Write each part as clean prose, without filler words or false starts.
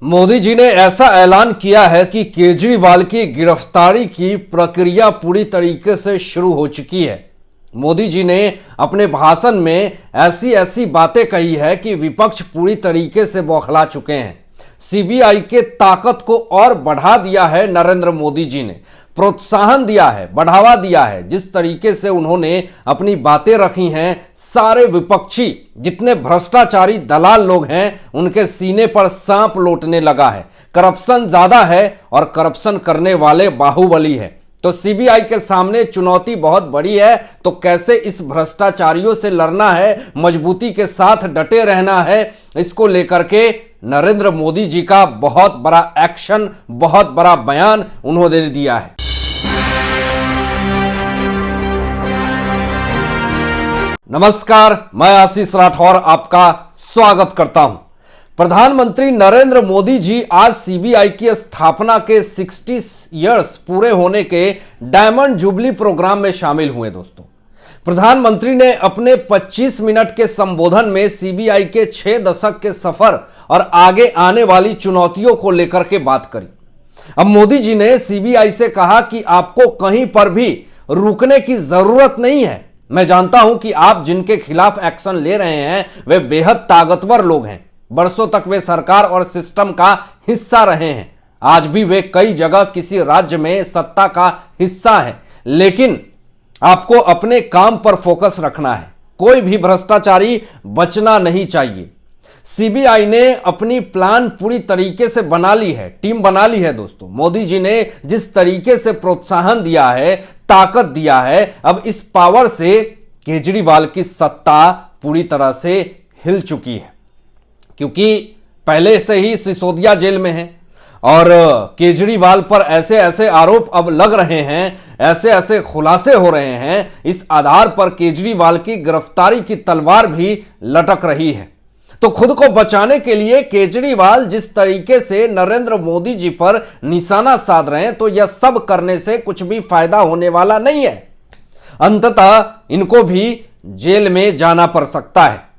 मोदी जी ने ऐसा ऐलान किया है कि केजरीवाल की गिरफ्तारी की प्रक्रिया पूरी तरीके से शुरू हो चुकी है। मोदी जी ने अपने भाषण में ऐसी ऐसी बातें कही है कि विपक्ष पूरी तरीके से बौखला चुके हैं। सीबीआई के ताकत को और बढ़ा दिया है नरेंद्र मोदी जी ने, प्रोत्साहन दिया है, बढ़ावा दिया है। जिस तरीके से उन्होंने अपनी बातें रखी हैं, सारे विपक्षी जितने भ्रष्टाचारी दलाल लोग हैं उनके सीने पर सांप लौटने लगा है। करप्शन ज्यादा है और करप्शन करने वाले बाहुबली है। तो सीबीआई के सामने चुनौती बहुत बड़ी है। तो कैसे इस भ्रष्टाचारियों से लड़ना है, मजबूती के साथ डटे रहना है, इसको लेकर के नरेंद्र मोदी जी का बहुत बड़ा एक्शन, बहुत बड़ा बयान उन्होंने दिया है। नमस्कार, मैं आशीष राठौर आपका स्वागत करता हूं। प्रधानमंत्री नरेंद्र मोदी जी आज सीबीआई की स्थापना के 60 इयर्स पूरे होने के डायमंड जुबली प्रोग्राम में शामिल हुए। दोस्तों, प्रधानमंत्री ने अपने 25 मिनट के संबोधन में सीबीआई के 6 दशक के सफर और आगे आने वाली चुनौतियों को लेकर के बात करी। अब मोदी जी ने सीबीआई से कहा कि आपको कहीं पर भी रुकने की जरूरत नहीं है। मैं जानता हूं कि आप जिनके खिलाफ एक्शन ले रहे हैं वे बेहद ताकतवर लोग हैं। बरसों तक वे सरकार और सिस्टम का हिस्सा रहे हैं। आज भी वे कई जगह किसी राज्य में सत्ता का हिस्सा है, लेकिन आपको अपने काम पर फोकस रखना है। कोई भी भ्रष्टाचारी बचना नहीं चाहिए। सीबीआई ने अपनी प्लान पूरी तरीके से बना ली है, टीम बना ली है। दोस्तों, मोदी जी ने जिस तरीके से प्रोत्साहन दिया है, ताकत दिया है, अब इस पावर से केजरीवाल की सत्ता पूरी तरह से हिल चुकी है। क्योंकि पहले से ही सिसोदिया जेल में है और केजरीवाल पर ऐसे ऐसे आरोप अब लग रहे हैं, ऐसे ऐसे खुलासे हो रहे हैं। इस आधार पर केजरीवाल की गिरफ्तारी की तलवार भी लटक रही है। तो खुद को बचाने के लिए केजरीवाल जिस तरीके से नरेंद्र मोदी जी पर निशाना साध रहे हैं, तो यह सब करने से कुछ भी फायदा होने वाला नहीं है। अंततः इनको भी जेल में जाना पड़ सकता है।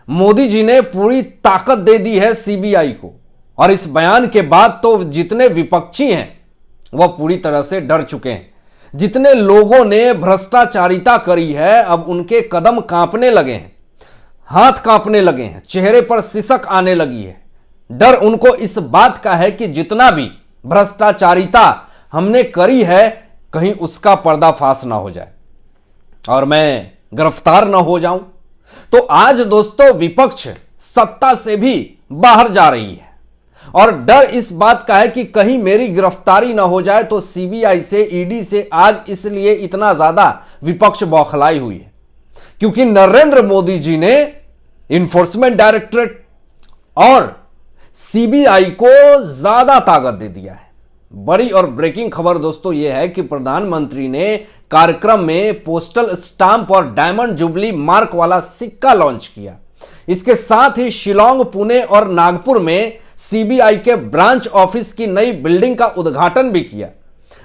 मोदी जी ने पूरी ताकत दे दी है सीबीआई को, और इस बयान के बाद तो जितने विपक्षी हैं वह पूरी तरह से डर चुके हैं। जितने लोगों ने भ्रष्टाचारिता करी है, अब उनके कदम कांपने लगे हैं, हाथ कांपने लगे हैं, चेहरे पर सिसक आने लगी है। डर उनको इस बात का है कि जितना भी भ्रष्टाचारिता हमने करी है, कहीं उसका पर्दाफाश ना हो जाए और मैं गिरफ्तार ना हो जाऊं। तो आज दोस्तों, विपक्ष सत्ता से भी बाहर जा रही है और डर इस बात का है कि कहीं मेरी गिरफ्तारी ना हो जाए। तो सीबीआई से, ईडी से आज इसलिए इतना ज्यादा विपक्ष बौखलाई हुई है क्योंकि नरेंद्र मोदी जी ने इन्फोर्समेंट डायरेक्टरेट और सीबीआई को ज्यादा ताकत दे दिया है। बड़ी और ब्रेकिंग खबर दोस्तों यह है कि प्रधानमंत्री ने कार्यक्रम में पोस्टल स्टाम्प और डायमंड जुबली मार्क वाला सिक्का लॉन्च किया। इसके साथ ही शिलोंग, पुणे और नागपुर में सीबीआई के ब्रांच ऑफिस की नई बिल्डिंग का उद्घाटन भी किया।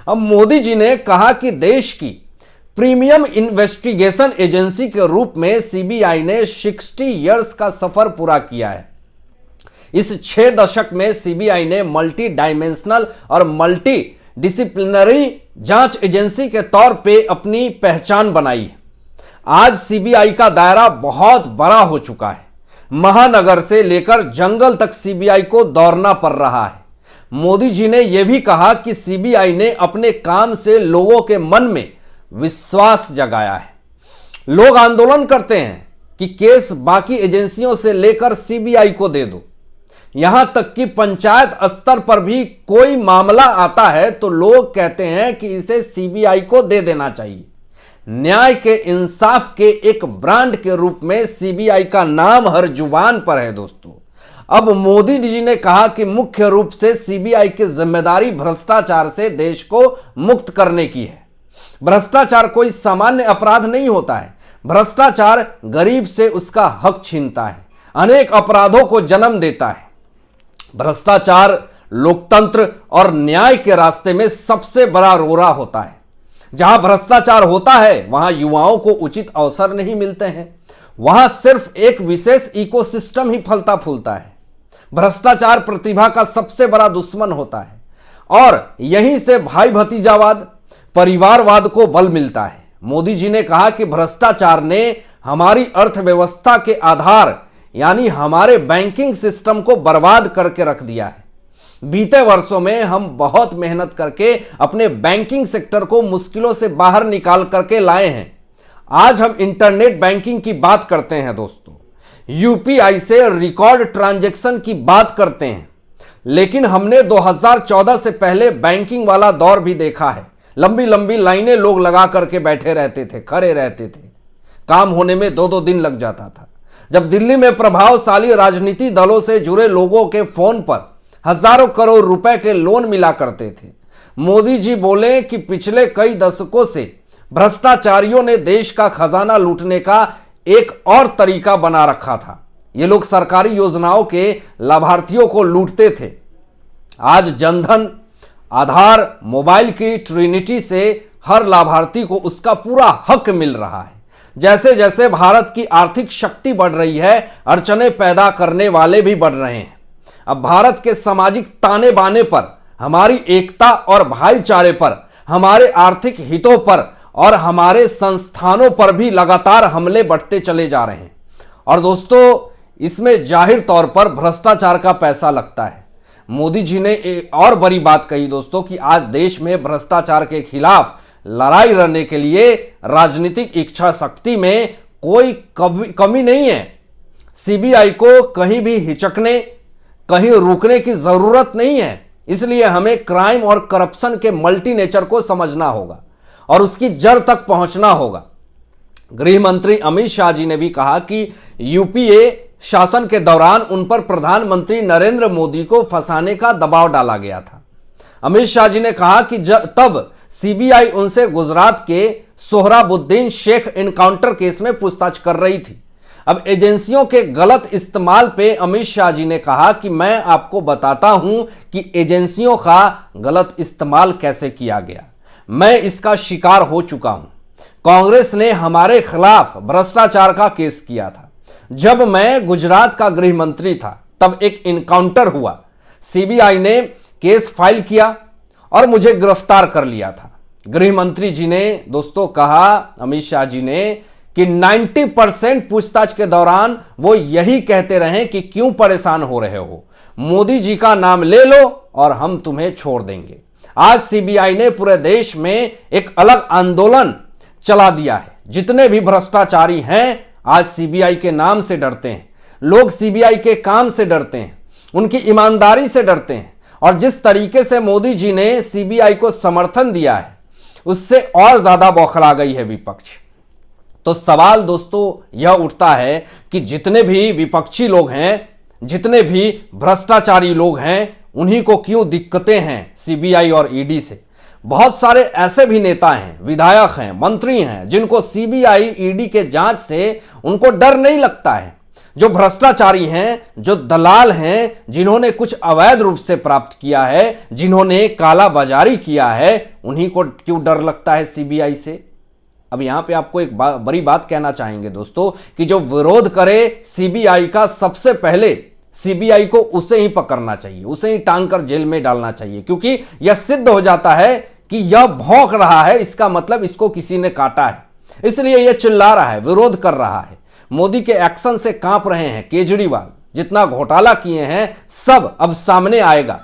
अब मोदी जी ने कहा कि देश की प्रीमियम इन्वेस्टिगेशन एजेंसी के रूप में सीबीआई ने 60 इयर्स का सफर पूरा किया है। इस 6 दशक में सीबीआई ने मल्टी डायमेंशनल और मल्टी डिसिप्लिनरी जांच एजेंसी के तौर पे अपनी पहचान बनाई है। आज सीबीआई का दायरा बहुत बड़ा हो चुका है। महानगर से लेकर जंगल तक सीबीआई को दौड़ना पड़ रहा है। मोदी जी ने यह भी कहा कि सीबीआई ने अपने काम से लोगों के मन में विश्वास जगाया है। लोग आंदोलन करते हैं कि केस बाकी एजेंसियों से लेकर सीबीआई को दे दो। यहां तक कि पंचायत स्तर पर भी कोई मामला आता है तो लोग कहते हैं कि इसे सीबीआई को दे देना चाहिए। न्याय के, इंसाफ के एक ब्रांड के रूप में सीबीआई का नाम हर जुबान पर है। दोस्तों, अब मोदी जी ने कहा कि मुख्य रूप से सीबीआई की जिम्मेदारी भ्रष्टाचार से देश को मुक्त करने की है। भ्रष्टाचार कोई सामान्य अपराध नहीं होता है। भ्रष्टाचार गरीब से उसका हक छीनता है, अनेक अपराधों को जन्म देता है। भ्रष्टाचार लोकतंत्र और न्याय के रास्ते में सबसे बड़ा रोड़ा होता है। जहां भ्रष्टाचार होता है वहां युवाओं को उचित अवसर नहीं मिलते हैं। वहां सिर्फ एक विशेष इकोसिस्टम ही फलता फूलता है। भ्रष्टाचार प्रतिभा का सबसे बड़ा दुश्मन होता है और यहीं से भाई भतीजावाद, परिवारवाद को बल मिलता है। मोदी जी ने कहा कि भ्रष्टाचार ने हमारी अर्थव्यवस्था के आधार यानी हमारे बैंकिंग सिस्टम को बर्बाद करके रख दिया है। बीते वर्षों में हम बहुत मेहनत करके अपने बैंकिंग सेक्टर को मुश्किलों से बाहर निकाल करके लाए हैं। आज हम इंटरनेट बैंकिंग की बात करते हैं दोस्तों, यूपीआई से रिकॉर्ड ट्रांजैक्शन की बात करते हैं, लेकिन हमने 2014 से पहले बैंकिंग वाला दौर भी देखा है। लंबी लंबी लाइनें लोग लगा करके बैठे रहते थे, खड़े रहते थे, काम होने में 2-2 दिन लग जाता था। जब दिल्ली में प्रभावशाली राजनीति दलों से जुड़े लोगों के फोन पर हजारों करोड़ रुपए के लोन मिला करते थे। मोदी जी बोले कि पिछले कई दशकों से भ्रष्टाचारियों ने देश का खजाना लूटने का एक और तरीका बना रखा था। ये लोग सरकारी योजनाओं के लाभार्थियों को लूटते थे। आज जनधन, आधार, मोबाइल की ट्रिनिटी से हर लाभार्थी को उसका पूरा हक मिल रहा है। जैसे जैसे भारत की आर्थिक शक्ति बढ़ रही है, अड़चने पैदा करने वाले भी बढ़ रहे हैं। अब भारत के सामाजिक ताने बाने पर, हमारी एकता और भाईचारे पर, हमारे आर्थिक हितों पर और हमारे संस्थानों पर भी लगातार हमले बढ़ते चले जा रहे हैं। और दोस्तों, इसमें जाहिर तौर पर भ्रष्टाचार का पैसा लगता है। मोदी जी ने एक और बड़ी बात कही दोस्तों कि आज देश में भ्रष्टाचार के खिलाफ लड़ाई लड़ने के लिए राजनीतिक इच्छा शक्ति में कोई कमी नहीं है। सीबीआई को कहीं भी हिचकने, कहीं रुकने की जरूरत नहीं है। इसलिए हमें क्राइम और करप्शन के मल्टी नेचर को समझना होगा और उसकी जड़ तक पहुंचना होगा। गृह मंत्री अमित शाह जी ने भी कहा कि यूपीए शासन के दौरान उन पर प्रधानमंत्री नरेंद्र मोदी को फंसाने का दबाव डाला गया था। अमित शाह जी ने कहा कि तब सीबीआई उनसे गुजरात के सोहराबुद्दीन शेख एनकाउंटर केस में पूछताछ कर रही थी। अब एजेंसियों के गलत इस्तेमाल पे अमित शाह जी ने कहा कि मैं आपको बताता हूं कि एजेंसियों का गलत इस्तेमाल कैसे किया गया। मैं इसका शिकार हो चुका हूं। कांग्रेस ने हमारे खिलाफ भ्रष्टाचार का केस किया था। जब मैं गुजरात का गृह मंत्री था तब एक इनकाउंटर हुआ। सीबीआई ने केस फाइल किया और मुझे गिरफ्तार कर लिया था। गृह मंत्री जी ने दोस्तों कहा, अमित शाह जी ने, कि 90% पूछताछ के दौरान वो यही कहते रहे कि क्यों परेशान हो रहे हो, मोदी जी का नाम ले लो और हम तुम्हें छोड़ देंगे। आज सीबीआई ने पूरे देश में एक अलग आंदोलन चला दिया है। जितने भी भ्रष्टाचारी हैं आज सीबीआई के नाम से डरते हैं। लोग सीबीआई के काम से डरते हैं, उनकी ईमानदारी से डरते हैं। और जिस तरीके से मोदी जी ने सीबीआई को समर्थन दिया है उससे और ज्यादा बौखला गई है विपक्ष। तो सवाल दोस्तों यह उठता है कि जितने भी विपक्षी लोग हैं, जितने भी भ्रष्टाचारी लोग हैं, उन्हीं को क्यों दिक्कतें हैं सीबीआई और ईडी से। बहुत सारे ऐसे भी नेता हैं, विधायक हैं, मंत्री हैं, जिनको सीबीआई ईडी के जांच से उनको डर नहीं लगता है। जो भ्रष्टाचारी हैं, जो दलाल हैं, जिन्होंने कुछ अवैध रूप से प्राप्त किया है, जिन्होंने काला बाजारी किया है, उन्हीं को क्यों डर लगता है सीबीआई से। अब यहां पे आपको एक बड़ी बात कहना चाहेंगे दोस्तों कि जो विरोध करे सीबीआई का, सबसे पहले सीबीआई को उसे ही पकड़ना चाहिए, उसे ही टांग कर जेल में डालना चाहिए। क्योंकि यह सिद्ध हो जाता है कि यह भौंक रहा है, इसका मतलब इसको किसी ने काटा है, इसलिए यह चिल्ला रहा है, विरोध कर रहा है। मोदी के एक्शन से कांप रहे हैं केजरीवाल। जितना घोटाला किए हैं सब अब सामने आएगा।